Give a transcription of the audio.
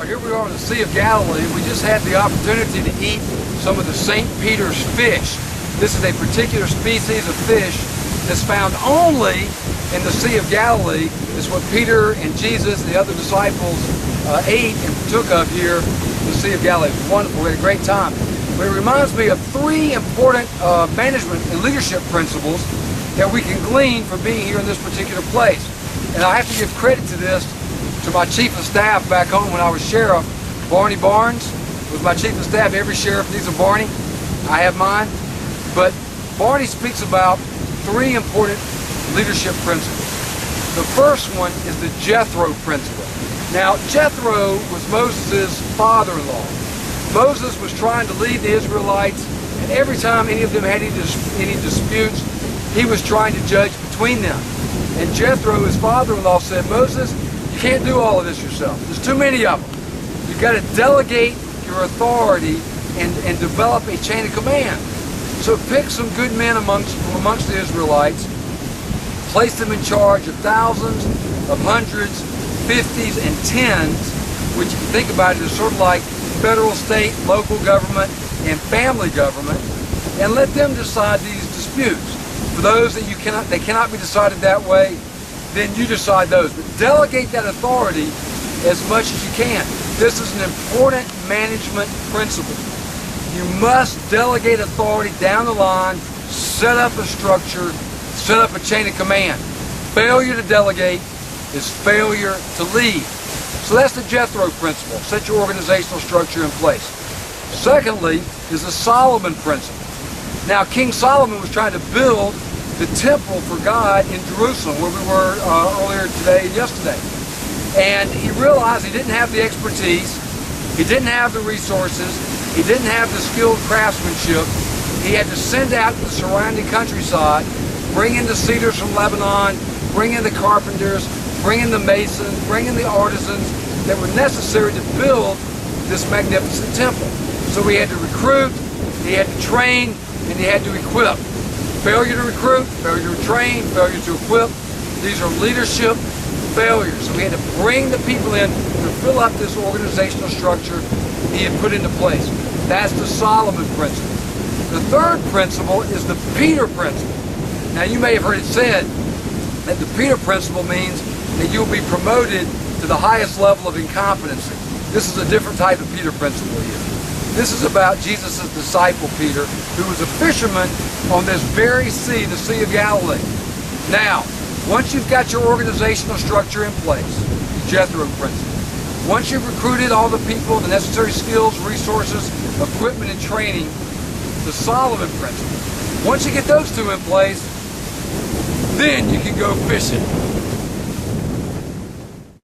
Well, here we are on the Sea of Galilee. We just had the opportunity to eat some of the St. Peter's fish. This is a particular species of fish that's found only in the Sea of Galilee. It's what Peter and Jesus and the other disciples ate and took of here in the Sea of Galilee. It was wonderful. We had a great time. But it reminds me of three important management and leadership principles that we can glean from being here in this particular place. And I have to give credit to this to my chief of staff back home when I was sheriff. Barney was my chief of staff. Every sheriff needs a Barney. I have mine. But Barney speaks about three important leadership principles. The first one is the Jethro principle. Now, Jethro was Moses' father-in-law. Moses was trying to lead the Israelites, and every time any of them had any disputes, he was trying to judge between them. And Jethro, his father-in-law, said, Moses, you can't do all of this yourself. There's too many of them. You've got to delegate your authority and develop a chain of command. So pick some good men amongst the Israelites, place them in charge of thousands, of hundreds, 50s, and 10s, which if you think about it is sort of like federal, state, local government, and family government, and let them decide these disputes. For those that they cannot be decided that way, then you decide those. But delegate that authority as much as you can. This is an important management principle. You must delegate authority down the line, set up a structure, set up a chain of command. Failure to delegate is failure to lead. So that's the Jethro principle. Set your organizational structure in place. Secondly is the Solomon principle. Now, King Solomon was trying to build the temple for God in Jerusalem, where we were earlier today and yesterday. And he realized he didn't have the expertise, he didn't have the resources, he didn't have the skilled craftsmanship. He had to send out to the surrounding countryside, bring in the cedars from Lebanon, bring in the carpenters, bring in the masons, bring in the artisans that were necessary to build this magnificent temple. So he had to recruit, he had to train, and he had to equip. Failure to recruit, failure to train, failure to equip. These are leadership failures. So we had to bring the people in to fill up this organizational structure he had put into place. That's the Solomon principle. The third principle is the Peter principle. Now you may have heard it said that the Peter principle means that you'll be promoted to the highest level of incompetency. This is a different type of Peter principle here. This is about Jesus' disciple Peter, who was a fisherman on this very sea, the Sea of Galilee. Now, once you've got your organizational structure in place, the Jethro principle, once you've recruited all the people, the necessary skills, resources, equipment, and training, the Solomon principle, once you get those two in place, then you can go fishing.